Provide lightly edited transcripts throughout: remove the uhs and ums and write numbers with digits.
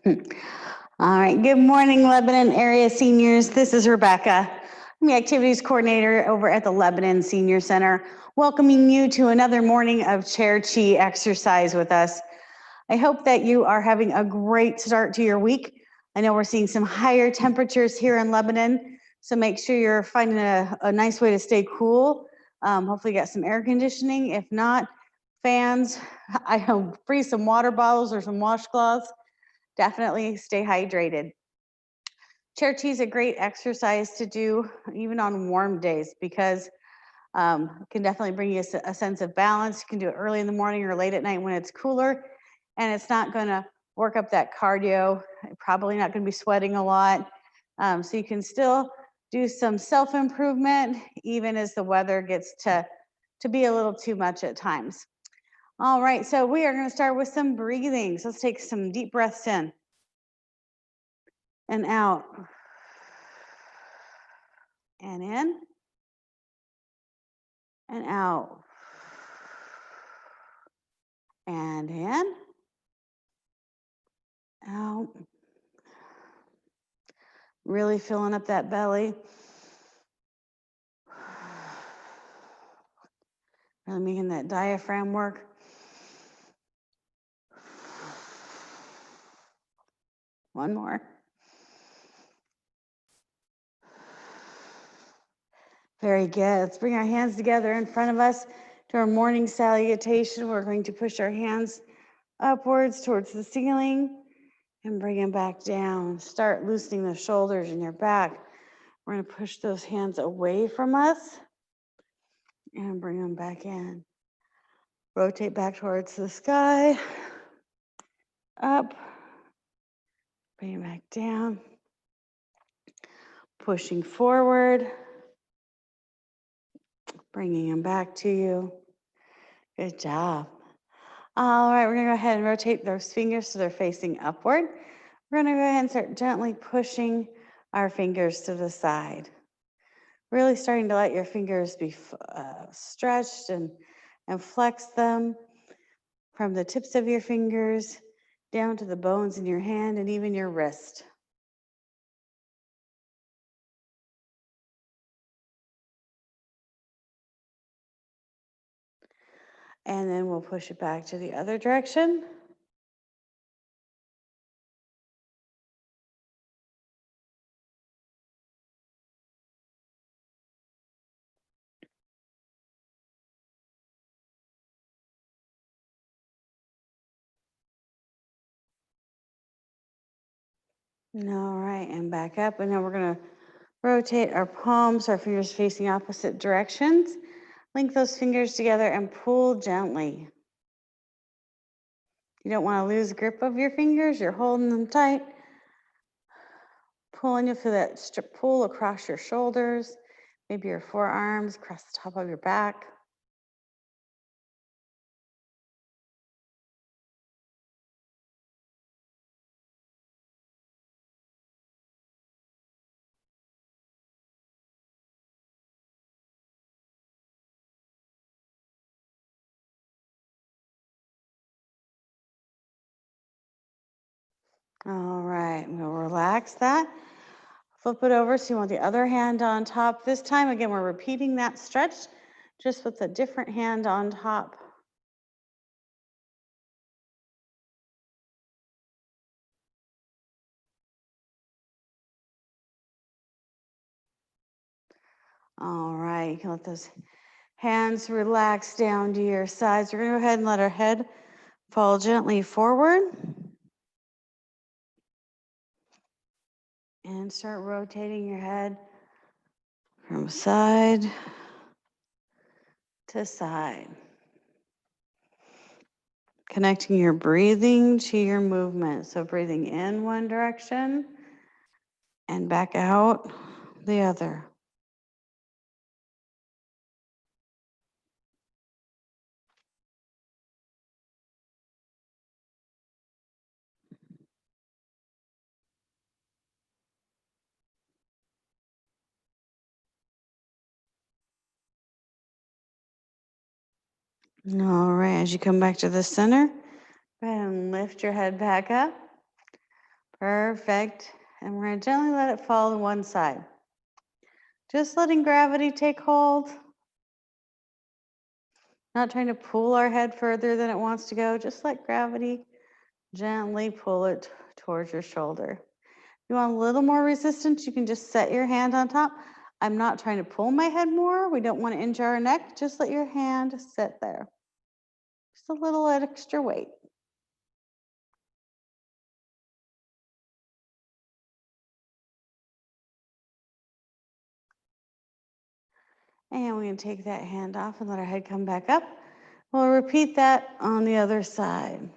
All right, good morning, Lebanon area seniors. This is Rebecca. I'm the activities coordinator over at the Lebanon Senior Center, welcoming you to another morning of chair chi exercise with us. I hope that you are having a great start to your week. I know we're seeing some higher temperatures here in Lebanon, so make sure you're finding a nice way to stay cool. Hopefully you got some air conditioning. If not, fans. I hope free some water bottles or some washcloths. Definitely stay hydrated. Chair chi is a great exercise to do even on warm days because it can definitely bring you a sense of balance. You can do it early in the morning or late at night when it's cooler, and it's not going to work up that cardio. You're probably not going to be sweating a lot. So you can still do some self-improvement even as the weather gets to be a little too much at times. All right, so we are going to start with some breathing. So let's take some deep breaths in and out, and in and out, and in, out. Really filling up that belly. Really making that diaphragm work. One more. Very good. Let's bring our hands together in front of us to our morning salutation. We're going to push our hands upwards towards the ceiling and bring them back down. Start loosening the shoulders and your back. We're going to push those hands away from us and bring them back in. Rotate back towards the sky. Up. Bring it back down. Pushing forward. Bringing them back to you. Good job. All right, we're going to go ahead and rotate those fingers so they're facing upward. We're going to go ahead and start gently pushing our fingers to the side. Really starting to let your fingers be stretched and flex them from the tips of your fingers down to the bones in your hand and even your wrist. And then we'll push it back to the other direction. All right, and back up. And now we're going to rotate our palms, our fingers facing opposite directions. Link those fingers together and pull gently. You don't want to lose grip of your fingers. You're holding them tight. Pulling you through that strip pull across your shoulders, maybe your forearms, across the top of your back. All right, we'll relax that. Flip it over so you want the other hand on top. This time, again, we're repeating that stretch, just with a different hand on top. All right, you can let those hands relax down to your sides. We're going to go ahead and let our head fall gently forward. And start rotating your head from side to side. Connecting your breathing to your movement. So breathing in one direction and back out the other. All right, as you come back to the center, go ahead and lift your head back up. Perfect. And we're going to gently let it fall to one side. Just letting gravity take hold. Not trying to pull our head further than it wants to go. Just let gravity gently pull it towards your shoulder. If you want a little more resistance, you can just set your hand on top. I'm not trying to pull my head more. We don't want to injure our neck. Just let your hand sit there. Just a little extra weight. And we're going to take that hand off and let our head come back up. We'll repeat that on the other side.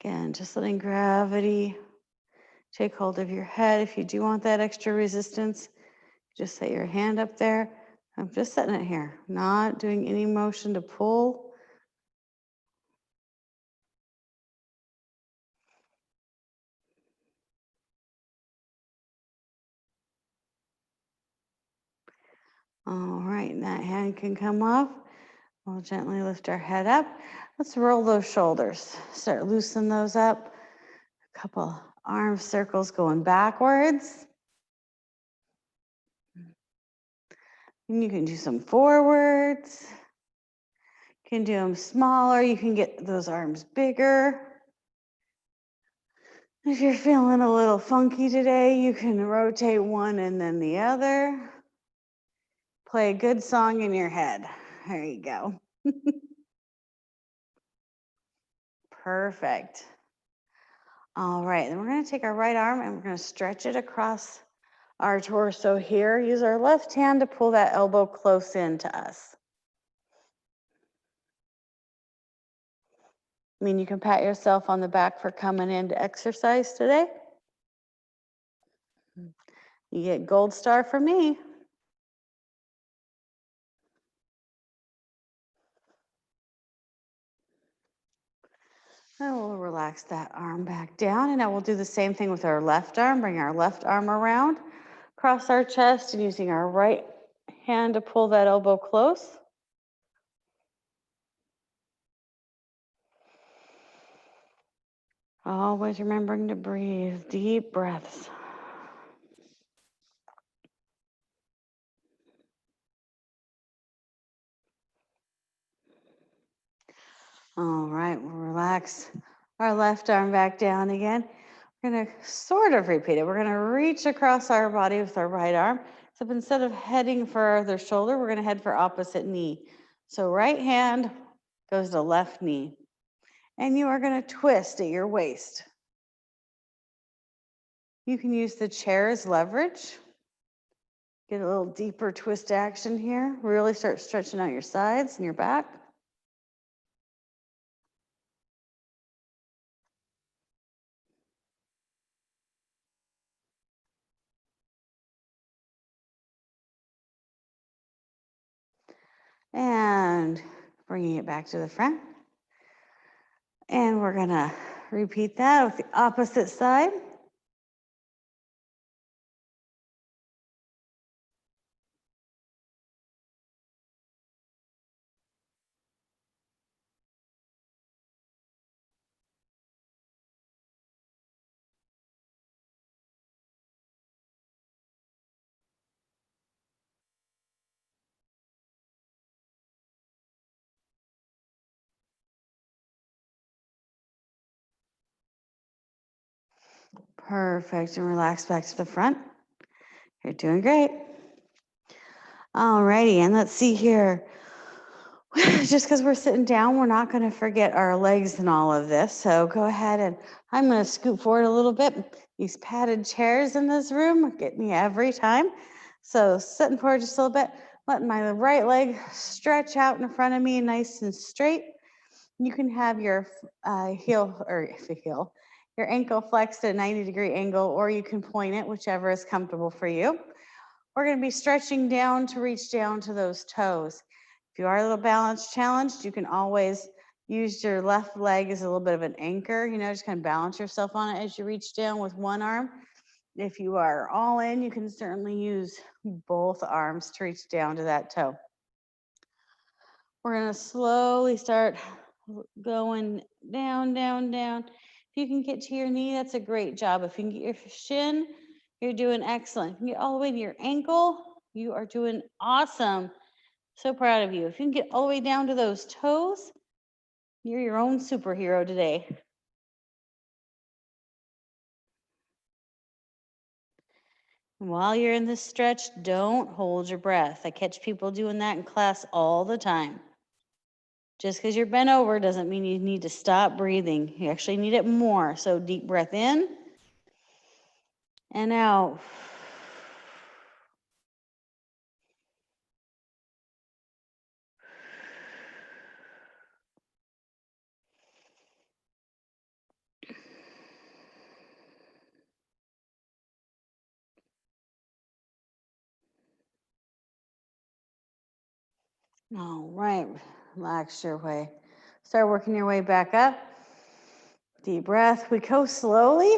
Again, just letting gravity take hold of your head. If you do want that extra resistance, just set your hand up there. I'm just setting it here, not doing any motion to pull. All right, and that hand can come off. We'll gently lift our head up. Let's roll those shoulders. Start loosening those up. A couple arm circles going backwards. And you can do some forwards. You can do them smaller. You can get those arms bigger. If you're feeling a little funky today, you can rotate one and then the other. Play a good song in your head. There you go. Perfect. All right, then we're going to take our right arm and we're going to stretch it across our torso here. Use our left hand to pull that elbow close in to us. I mean, you can pat yourself on the back for coming in to exercise today. You get gold star from me. And we'll relax that arm back down. And now we'll do the same thing with our left arm. Bring our left arm around, cross our chest, and using our right hand to pull that elbow close. Always remembering to breathe, deep breaths. All right, we'll relax our left arm back down again. We're gonna sort of repeat it. We're gonna reach across our body with our right arm. So instead of heading for the shoulder, we're gonna head for opposite knee. So right hand goes to left knee. And you are gonna twist at your waist. You can use the chair as leverage. Get a little deeper twist action here. Really start stretching out your sides and your back. And bringing it back to the front. And we're gonna repeat that with the opposite side. Perfect, and relax back to the front. You're doing great. All righty, and let's see here. Just because we're sitting down, we're not going to forget our legs and all of this. So go ahead and I'm going to scoot forward a little bit. These padded chairs in this room get me every time. So sitting forward just a little bit, letting my right leg stretch out in front of me nice and straight. You can have your your ankle flexed at a 90-degree angle, or you can point it, whichever is comfortable for you. We're going to be stretching down to reach down to those toes. If you are a little balance challenged, you can always use your left leg as a little bit of an anchor, just kind of balance yourself on it as you reach down with one arm. If you are all in, you can certainly use both arms to reach down to that toe. We're going to slowly start going down, down, down. If you can get to your knee, that's a great job. If you can get your shin, you're doing excellent. If you can get all the way to your ankle, you are doing awesome. So proud of you. If you can get all the way down to those toes, you're your own superhero today. While you're in this stretch, don't hold your breath. I catch people doing that in class all the time. Just because you're bent over doesn't mean you need to stop breathing. You actually need it more. So deep breath in and out. All right, relax your way. Start working your way back up. Deep breath. We go slowly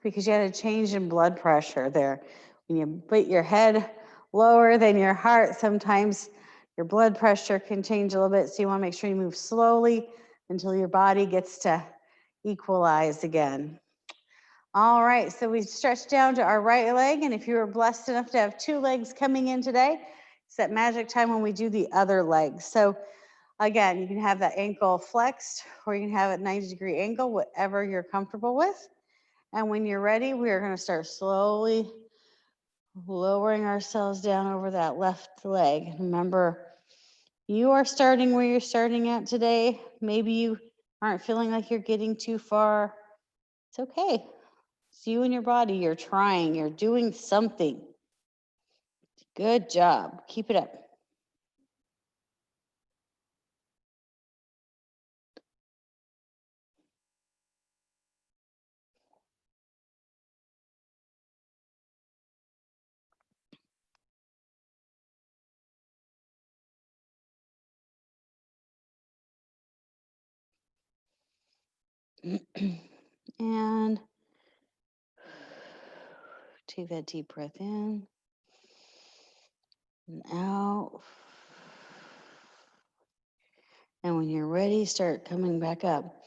because you had a change in blood pressure there. When you put your head lower than your heart, sometimes your blood pressure can change a little bit. So you want to make sure you move slowly until your body gets to equalize again. All right, so we stretch down to our right leg. And if you were blessed enough to have two legs coming in today, it's that magic time when we do the other leg. So again, you can have that ankle flexed or you can have it 90-degree angle, whatever you're comfortable with. And when you're ready, we are going to start slowly lowering ourselves down over that left leg. Remember, you are starting where you're starting at today. Maybe you aren't feeling like you're getting too far. It's okay. It's you and your body. You're trying. You're doing something. Good job. Keep it up. And take that deep breath in and out. And when you're ready, start coming back up.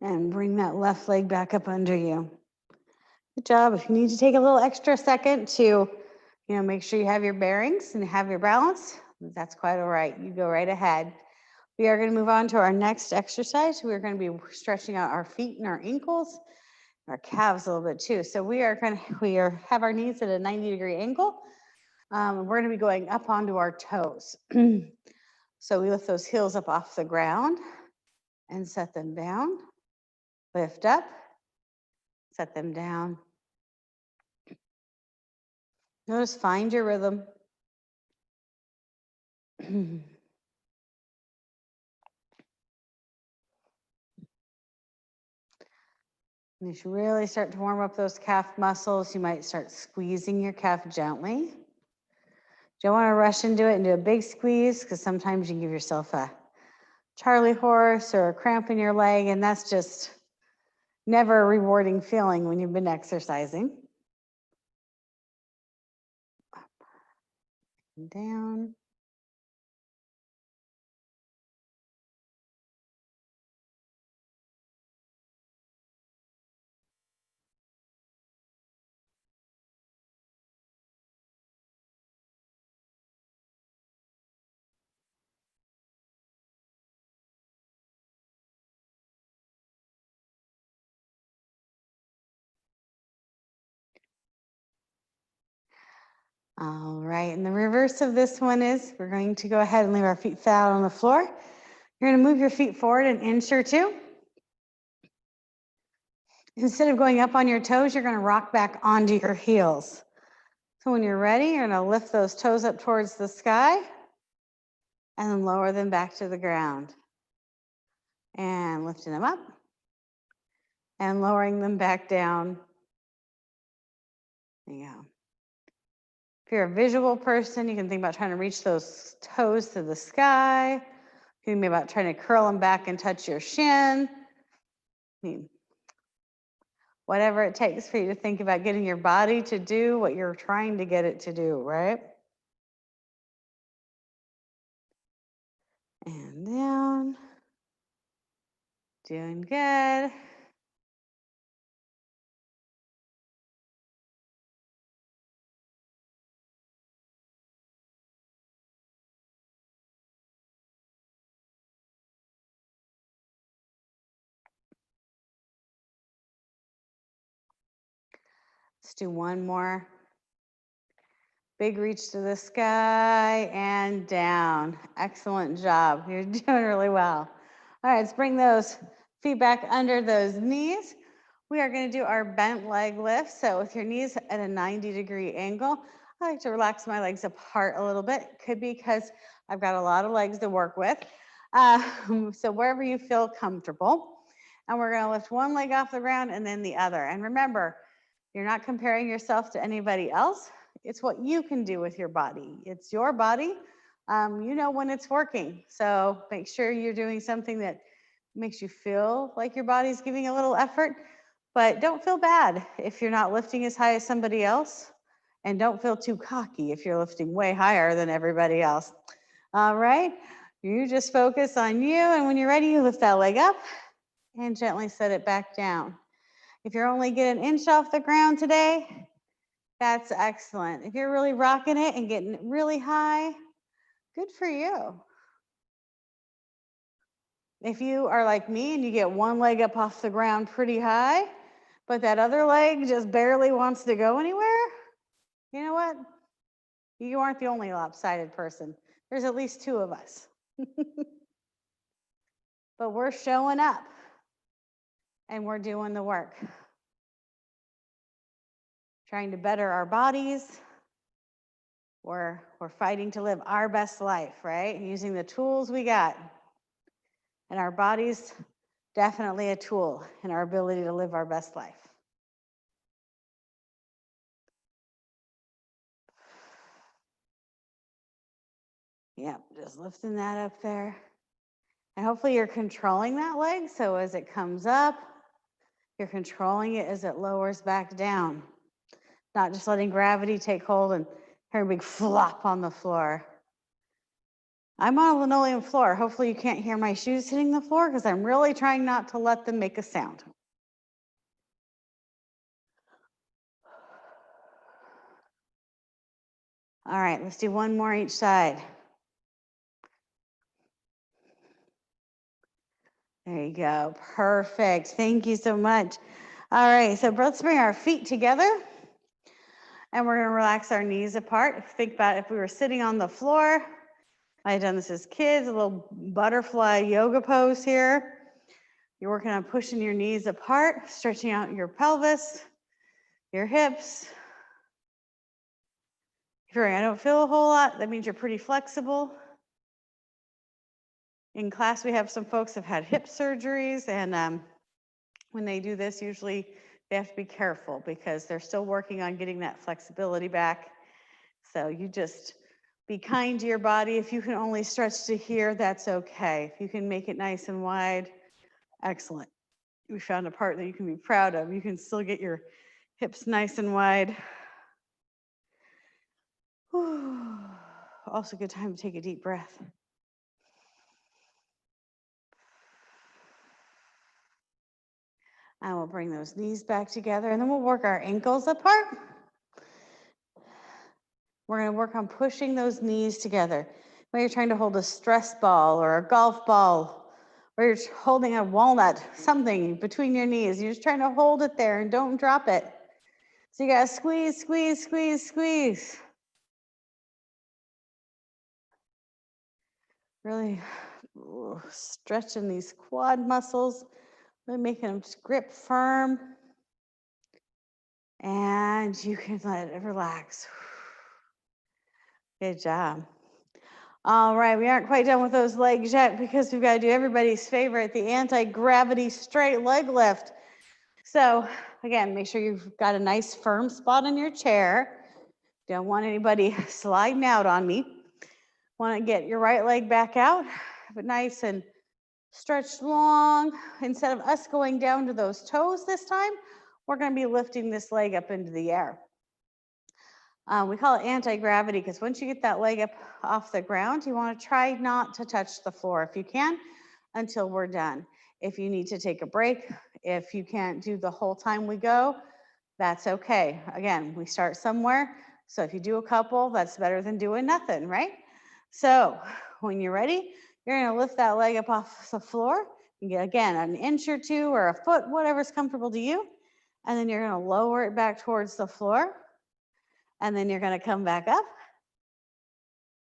And bring that left leg back up under you. Good job. If you need to take a little extra second to, make sure you have your bearings and have your balance, that's quite all right. You go right ahead. We are going to move on to our next exercise. We're going to be stretching out our feet and our ankles, our calves a little bit too. So we have our knees at a 90-degree angle. We're going to be going up onto our toes. So we lift those heels up off the ground and set them down. Lift up, set them down. Notice, find your rhythm. You should really start to warm up those calf muscles. You might start squeezing your calf gently. Don't want to rush into it and do a big squeeze because sometimes you give yourself a Charlie horse or a cramp in your leg, and that's just never a rewarding feeling when you've been exercising. Up and down. All right, and the reverse of this one is we're going to go ahead and leave our feet flat on the floor. You're going to move your feet forward an inch or two. Instead of going up on your toes, you're going to rock back onto your heels. So when you're ready, you're going to lift those toes up towards the sky and then lower them back to the ground. And lifting them up and lowering them back down. There you go. If you're a visual person, you can think about trying to reach those toes to the sky. You can think about trying to curl them back and touch your shin. Whatever it takes for you to think about getting your body to do what you're trying to get it to do, right? Doing good. Let's do one more. Big reach to the sky and down. Excellent job. You're doing really well. All right, let's bring those feet back under those knees. We are going to do our bent leg lift. So with your knees at a 90-degree angle, I like to relax my legs apart a little bit. Could be because I've got a lot of legs to work with. So wherever you feel comfortable. And we're going to lift one leg off the ground and then the other. And remember, you're not comparing yourself to anybody else. It's what you can do with your body. It's your body. You know when it's working. So make sure you're doing something that makes you feel like your body's giving a little effort, but don't feel bad if you're not lifting as high as somebody else, and don't feel too cocky if you're lifting way higher than everybody else. All right, you just focus on you, and when you're ready, you lift that leg up and gently set it back down. If you're only getting an inch off the ground today, that's excellent. If you're really rocking it and getting it really high, good for you. If you are like me and you get one leg up off the ground pretty high, but that other leg just barely wants to go anywhere, you know what? You aren't the only lopsided person. There's at least two of us. But we're showing up and we're doing the work. Trying to better our bodies. We're fighting to live our best life, right? Using the tools we got. And our body's definitely a tool in our ability to live our best life. Yep, just lifting that up there. And hopefully you're controlling that leg. So as it comes up, you're controlling it as it lowers back down. Not just letting gravity take hold and hearing a big flop on the floor. I'm on a linoleum floor. Hopefully you can't hear my shoes hitting the floor because I'm really trying not to let them make a sound. All right, let's do one more each side. There you go. Perfect. Thank you so much. All right, so let's bring our feet together and we're going to relax our knees apart. Think about if we were sitting on the floor. I had done this as kids, a little butterfly yoga pose here. You're working on pushing your knees apart, stretching out your pelvis, your hips. If you're I don't feel a whole lot, that means you're pretty flexible. In class, we have some folks that have had hip surgeries, and when they do this, usually they have to be careful because they're still working on getting that flexibility back. So you just be kind to your body. If you can only stretch to here, that's okay. If you can make it nice and wide, excellent. We found a part that you can be proud of. You can still get your hips nice and wide. Whew. Also a good time to take a deep breath. And we'll bring those knees back together and then we'll work our ankles apart. We're going to work on pushing those knees together. When you're trying to hold a stress ball or a golf ball, or you're holding a walnut, something between your knees, you're just trying to hold it there and don't drop it. So you got to squeeze, squeeze, squeeze, squeeze. Really stretching these quad muscles, really making them grip firm. And you can let it relax. Good job. All right, we aren't quite done with those legs yet because we've got to do everybody's favorite, the anti-gravity straight leg lift. So again, make sure you've got a nice firm spot in your chair. Don't want anybody sliding out on me. Want to get your right leg back out, but nice and stretched long. Instead of us going down to those toes this time, we're going to be lifting this leg up into the air. We call it anti-gravity because once you get that leg up off the ground, you want to try not to touch the floor if you can until we're done. If you need to take a break, if you can't do the whole time we go, that's okay. Again, we start somewhere. So if you do a couple, that's better than doing nothing, right? So when you're ready, you're gonna lift that leg up off the floor. You get, again, an inch or two or a foot, whatever's comfortable to you. And then you're gonna lower it back towards the floor. And then you're gonna come back up,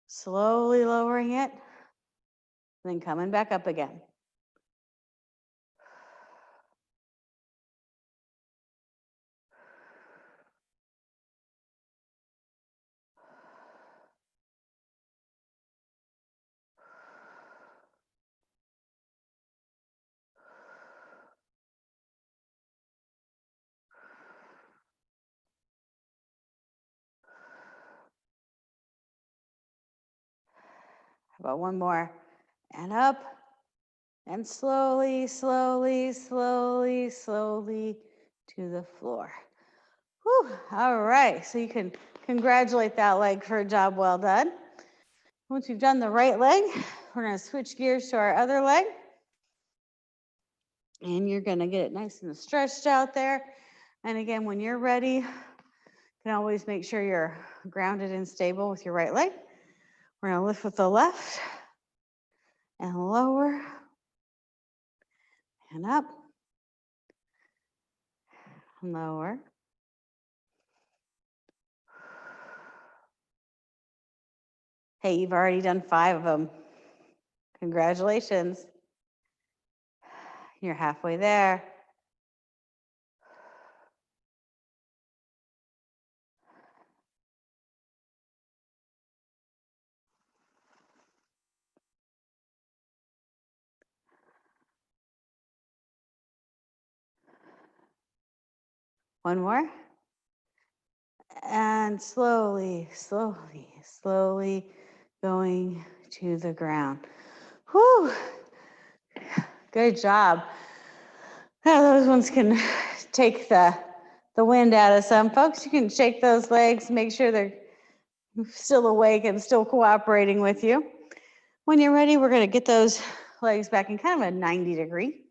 slowly lowering it, then coming back up again. How about one more? And up, and slowly, slowly, slowly, slowly to the floor. Whew. All right, so you can congratulate that leg for a job well done. Once we've done the right leg, we're gonna switch gears to our other leg. And you're gonna get it nice and stretched out there. And again, when you're ready, you can always make sure you're grounded and stable with your right leg. We're gonna lift with the left and lower and up and lower. Hey, you've already done 5 of them. Congratulations. You're halfway there. One more. And slowly, slowly, slowly going to the ground. Whew. Good job. Those ones can take the wind out of some folks. You can shake those legs, make sure they're still awake and still cooperating with you. When you're ready, we're going to get those legs back in kind of a 90 degree,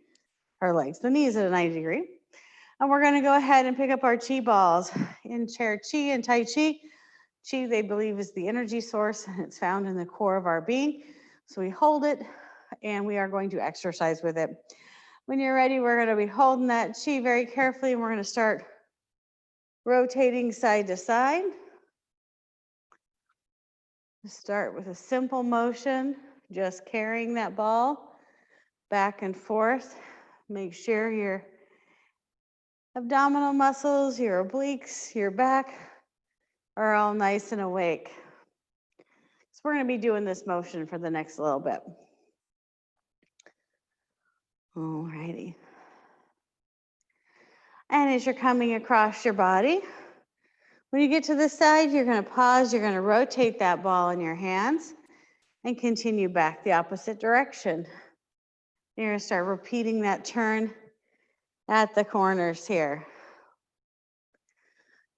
our legs, the knees at a 90 degree. And we're going to go ahead and pick up our chi balls in chair chi and tai chi. Chi, they believe, is the energy source, and it's found in the core of our being. So we hold it, and we are going to exercise with it. When you're ready, we're going to be holding that chi very carefully, and we're going to start rotating side to side. Start with a simple motion, just carrying that ball back and forth. Make sure your abdominal muscles, your obliques, your back are all nice and awake. So we're going to be doing this motion for the next little bit. All righty. And as you're coming across your body, when you get to this side, you're going to pause, you're going to rotate that ball in your hands and continue back the opposite direction. You're going to start repeating that turn at the corners here.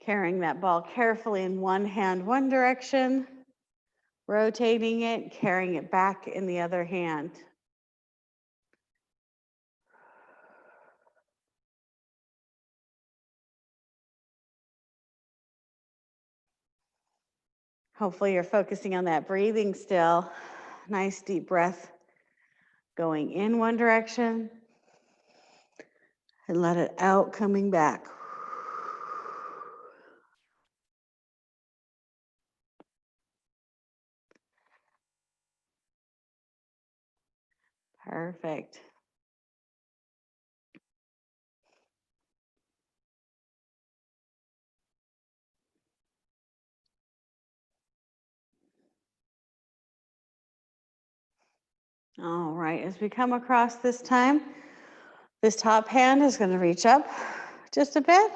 Carrying that ball carefully in one hand, one direction, rotating it, carrying it back in the other hand. Hopefully you're focusing on that breathing still. Nice deep breath going in one direction and let it out coming back. Perfect. All right, as we come across this time, this top hand is going to reach up just a bit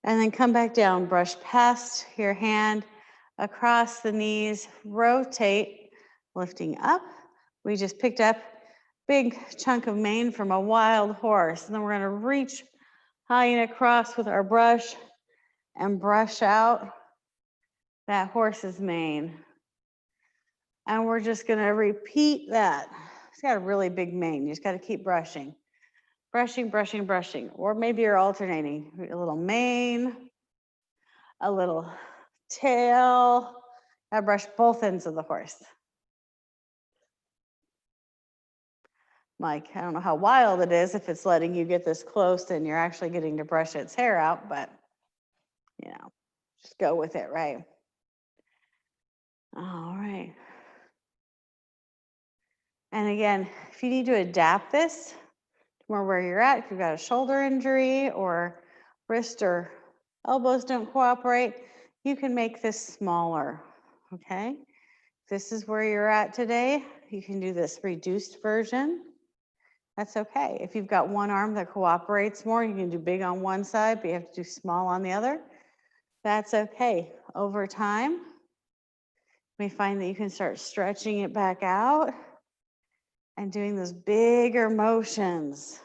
and then come back down. Brush past your hand, across the knees, rotate, lifting up. We just picked up a big chunk of mane from a wild horse. And then we're going to reach high and across with our brush and brush out that horse's mane. And we're just going to repeat that. It's got a really big mane. You just got to keep brushing. Brushing, brushing, brushing. Or maybe you're alternating. A little mane, a little tail. I brush both ends of the horse. Like, I don't know how wild it is if it's letting you get this close and you're actually getting to brush its hair out, but you know, just go with it, right? All right. And again, if you need to adapt this to more where you're at, if you've got a shoulder injury or wrist or elbows don't cooperate, you can make this smaller, okay? If this is where you're at today, you can do this reduced version. That's okay. If you've got one arm that cooperates more, you can do big on one side, but you have to do small on the other. That's okay. Over time, you may find that you can start stretching it back out and doing those bigger motions.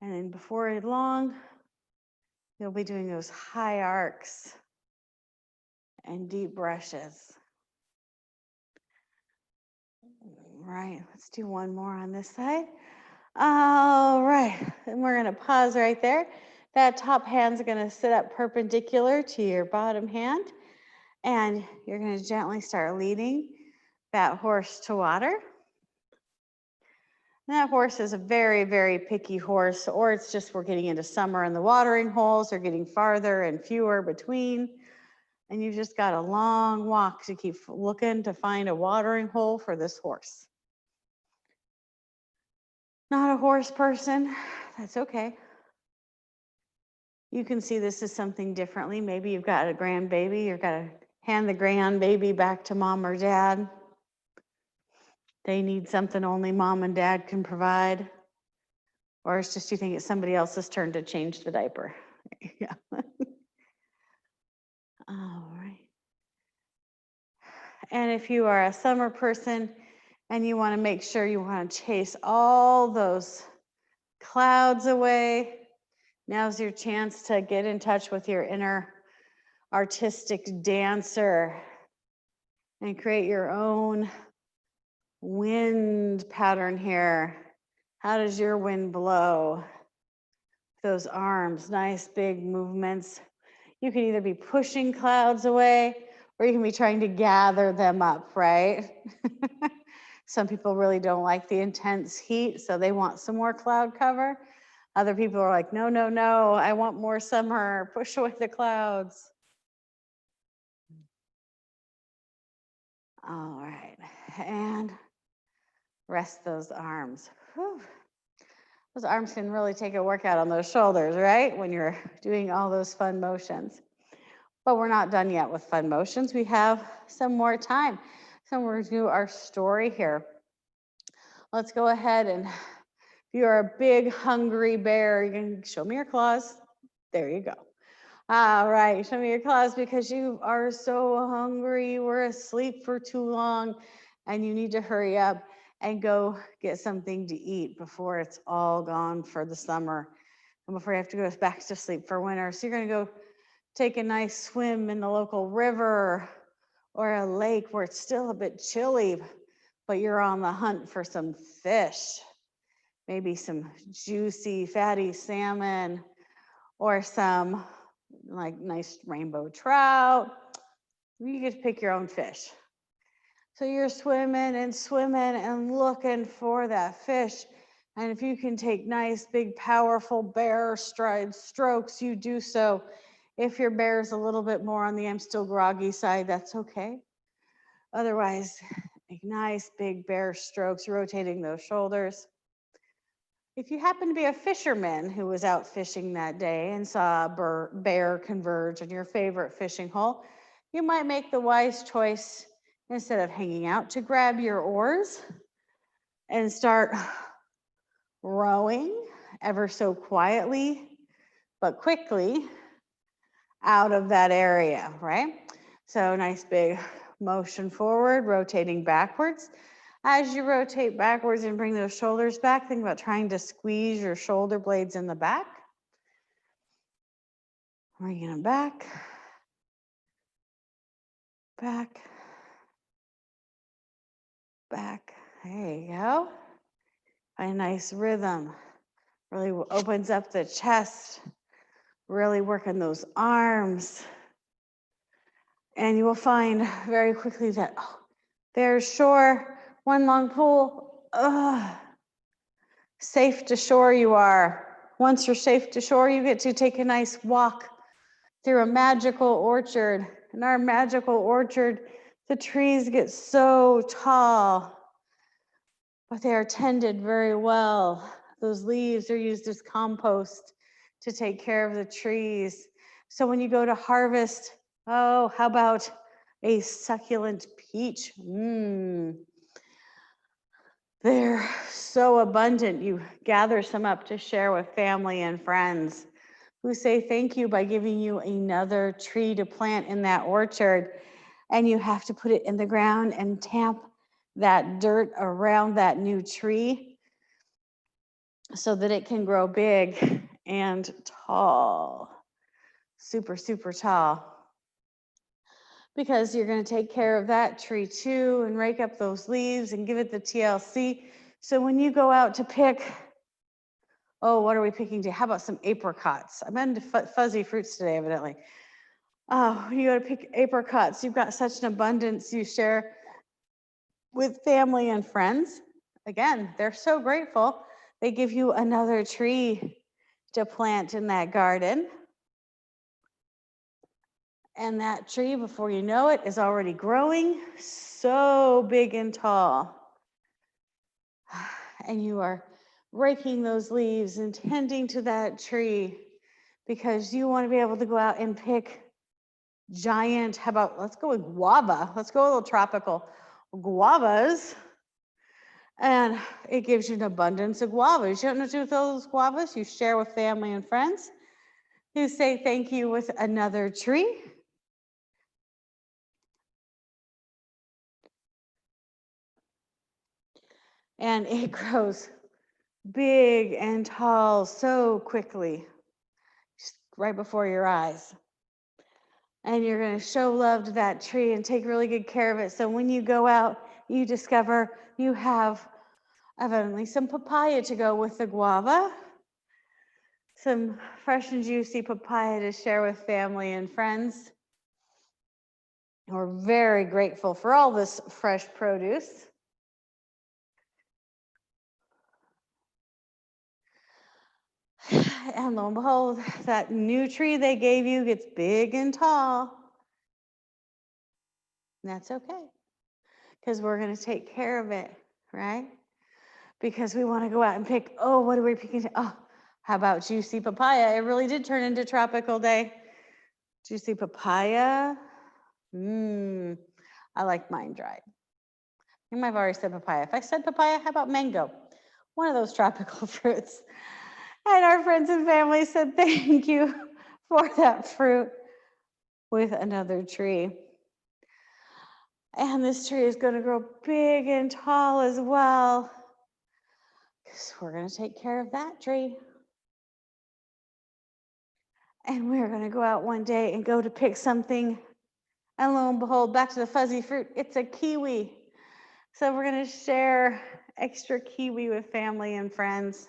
And then before long, you'll be doing those high arcs and deep brushes. Right, let's do one more on this side. All right, and we're gonna pause right there. That top hand's gonna sit up perpendicular to your bottom hand, and you're gonna gently start leading that horse to water. And that horse is a very, very picky horse, or it's just we're getting into summer and the watering holes are getting farther and fewer between. And you've just got a long walk to keep looking to find a watering hole for this horse. Not a horse person, that's okay. You can see this as something differently. Maybe you've got a grandbaby, you've got to hand the grandbaby back to mom or dad. They need something only mom and dad can provide. Or it's just you think it's somebody else's turn to change the diaper. Yeah. All right. And if you are a summer person and you want to make sure you want to chase all those clouds away, now's your chance to get in touch with your inner artistic dancer and create your own wind pattern here. How does your wind blow? Those arms, nice big movements. You can either be pushing clouds away or you can be trying to gather them up, right? Some people really don't like the intense heat, so they want some more cloud cover. Other people are like, no, no, no, I want more summer, push away the clouds. All right, and rest those arms. Whew. Those arms can really take a workout on those shoulders, right? When you're doing all those fun motions. But we're not done yet with fun motions. We have some more time. So we're going to do our story here. Let's go ahead and if you are a big hungry bear, you can show me your claws. There you go. All right, show me your claws because you are so hungry. You were asleep for too long and you need to hurry up and go get something to eat before it's all gone for the summer and before you have to go back to sleep for winter. So you're going to go take a nice swim in the local river or a lake where it's still a bit chilly, but you're on the hunt for some fish, maybe some juicy, fatty salmon or some like nice rainbow trout. You get to pick your own fish. So you're swimming and looking for that fish. And if you can take nice, big, powerful bear stride strokes, you do so. If your bear is a little bit more on the I'm still groggy side, that's okay. Otherwise, make nice, big bear strokes, rotating those shoulders. If you happen to be a fisherman who was out fishing that day and saw a bear converge on your favorite fishing hole, you might make the wise choice, instead of hanging out, to grab your oars and start rowing ever so quietly but quickly out of that area, right? So nice big motion forward, rotating backwards. As you rotate backwards and bring those shoulders back, think about trying to squeeze your shoulder blades in the back. Bringing them back, back, back. There you go. A nice rhythm. Really opens up the chest, really working those arms. And you will find very quickly that, oh, there's shore, one long pool. Safe to shore you are. Once you're safe to shore, you get to take a nice walk through a magical orchard. In our magical orchard, the trees get so tall, but they are tended very well. Those leaves are used as compost to take care of the trees. So when you go to harvest, oh, how about a succulent peach? They're so abundant. You gather some up to share with family and friends who say thank you by giving you another tree to plant in that orchard. And you have to put it in the ground and tamp that dirt around that new tree so that it can grow big and tall, super, super tall. Because you're going to take care of that tree too and rake up those leaves and give it the TLC. So when you go out to pick, oh, what are we picking today? How about some apricots? I'm into fuzzy fruits today, evidently. Oh, when you go to pick apricots, you've got such an abundance you share with family and friends. Again, they're so grateful. They give you another tree to plant in that garden. And that tree, before you know it, is already growing so big and tall. And you are raking those leaves and tending to that tree because you want to be able to go out and pick giant, how about, let's go with guava. Let's go a little tropical. Guavas. And it gives you an abundance of guavas. You don't know what to do with those guavas. You share with family and friends. You say thank you with another tree. And it grows big and tall so quickly, just right before your eyes. And you're going to show love to that tree and take really good care of it. So when you go out, you discover you have evidently some papaya to go with the guava, some fresh and juicy papaya to share with family and friends. We're very grateful for all this fresh produce. And lo and behold, that new tree they gave you gets big and tall. And that's okay, because we're going to take care of it, right? Because we want to go out and pick, oh, what are we picking? Oh, how about juicy papaya? It really did turn into tropical day. Juicy papaya. I like mine dried. I might have already said papaya. If I said papaya, how about mango? One of those tropical fruits. And our friends and family said thank you for that fruit with another tree. And this tree is going to grow big and tall as well, because we're going to take care of that tree. And we're going to go out one day and go to pick something. And lo and behold, back to the fuzzy fruit, it's a kiwi. So we're going to share extra kiwi with family and friends.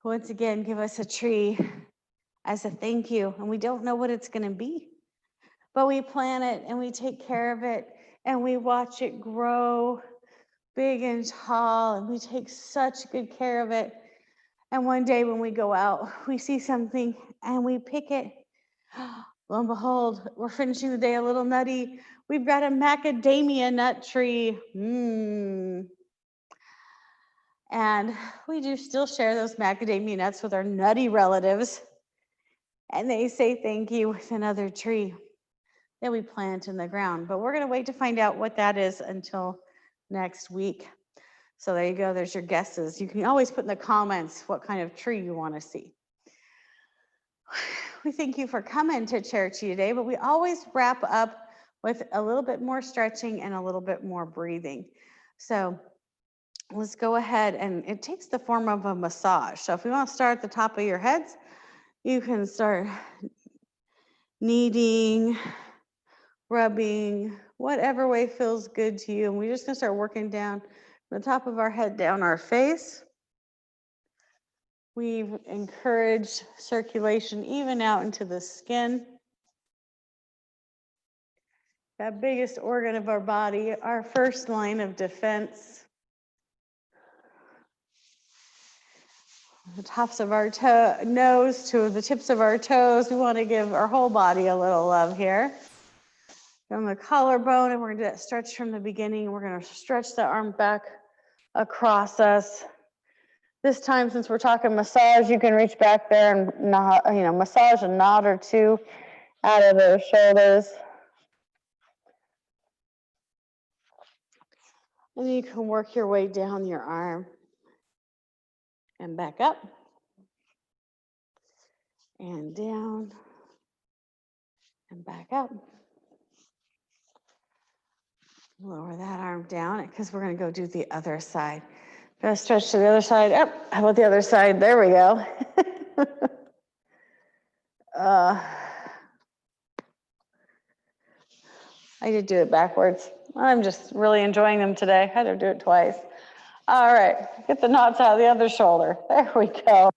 Once again, give us a tree as a thank you. And we don't know what it's going to be, but we plant it and we take care of it and we watch it grow big and tall, and we take such good care of it. And one day when we go out, we see something and we pick it. Lo and behold, we're finishing the day a little nutty. We've got a macadamia nut tree. And we do still share those macadamia nuts with our nutty relatives. And they say thank you with another tree that we plant in the ground. But we're going to wait to find out what that is until next week. So there you go. There's your guesses. You can always put in the comments what kind of tree you want to see. We thank you for coming to Cherokee today, but we always wrap up with a little bit more stretching and a little bit more breathing. So let's go ahead, and it takes the form of a massage. So if we want to start at the top of your heads, you can start kneading, rubbing, whatever way feels good to you. And we're just going to start working down from the top of our head down our face. We've encouraged circulation even out into the skin. That biggest organ of our body, our first line of defense. The tops of our nose to the tips of our toes. We want to give our whole body a little love here. From the collarbone, and we're going to do that stretch from the beginning. We're going to stretch the arm back across us. This time, since we're talking massage, you can reach back there and massage a knot or two out of those shoulders. And then you can work your way down your arm and back up and down and back up. Lower that arm down because we're going to go do the other side. Gonna stretch to the other side. Up. How about the other side? There we go. I did do it backwards. I'm just really enjoying them today. I had to do it twice. All right, get the knots out of the other shoulder. There we go.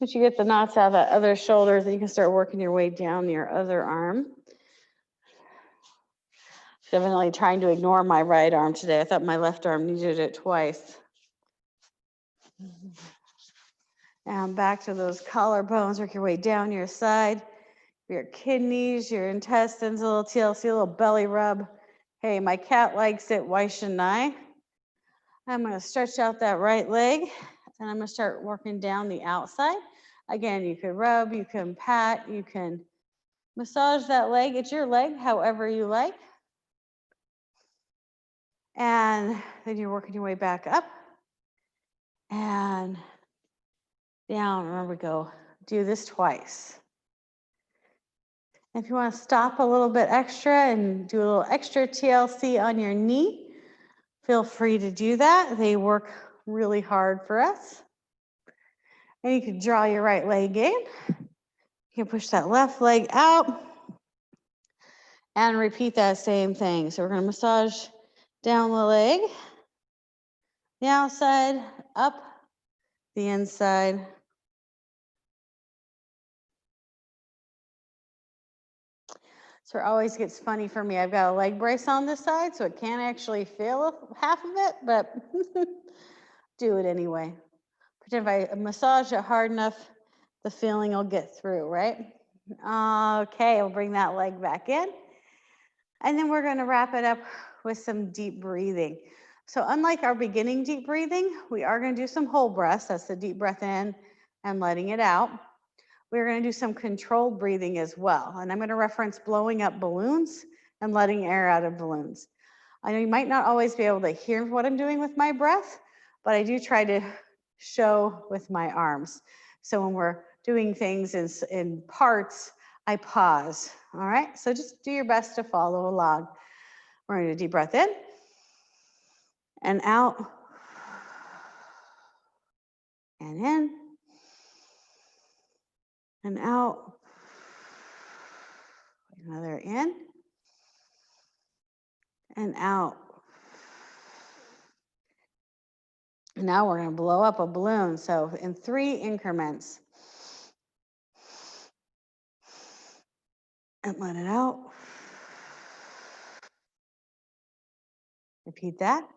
Once you get the knots out of that other shoulder, then you can start working your way down your other arm. Definitely trying to ignore my right arm today. I thought my left arm needed it twice. And back to those collarbones. Work your way down your side, your kidneys, your intestines, a little TLC, a little belly rub. Hey, my cat likes it. Why shouldn't I? I'm going to stretch out that right leg, and I'm going to start working down the outside. Again, you can rub, you can pat, you can massage that leg. It's your leg, however you like. And then you're working your way back up and down. Remember, go do this twice. If you want to stop a little bit extra and do a little extra TLC on your knee, feel free to do that. They work really hard for us. And you can draw your right leg in. You can push that left leg out and repeat that same thing. So we're going to massage down the leg, the outside, up, the inside. So it always gets funny for me. I've got a leg brace on this side, so it can't actually feel half of it, but do it anyway. Pretend if I massage it hard enough, the feeling will get through, right? Okay, we'll bring that leg back in. And then we're going to wrap it up with some deep breathing. So unlike our beginning deep breathing, we are going to do some whole breaths. That's the deep breath in and letting it out. We're going to do some controlled breathing as well. And I'm going to reference blowing up balloons and letting air out of balloons. I know you might not always be able to hear what I'm doing with my breath, but I do try to show with my arms. So when we're doing things in parts, I pause. All right, so just do your best to follow along. We're going to do a deep breath in and out and in and out. Another in and out. Now we're going to blow up a balloon. So in 3 increments. And let it out. Repeat that.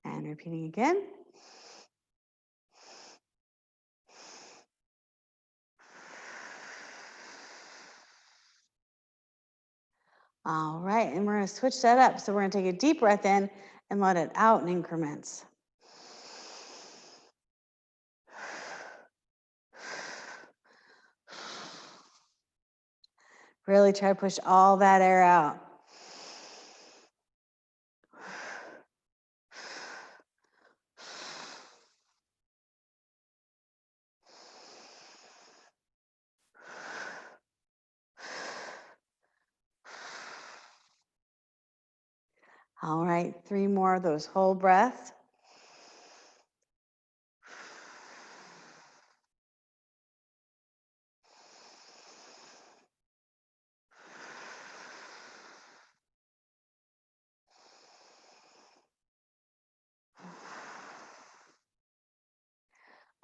And repeating again. All right, and we're going to switch that up. So we're going to take a deep breath in and let it out in increments. Really try to push all that air out. All right, 3 more of those whole breaths.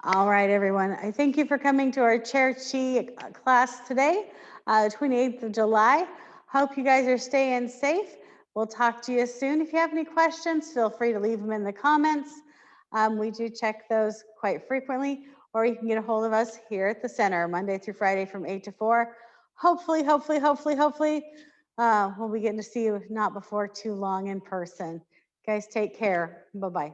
All right, everyone. I thank you for coming to our Chair Chi class today, 28th of July. Hope you guys are staying safe. We'll talk to you soon. If you have any questions, feel free to leave them in the comments. We do check those quite frequently, or you can get a hold of us here at the center Monday through Friday from 8 to 4. Hopefully, we'll be getting to see you not before too long in person. Guys, take care. Bye-bye.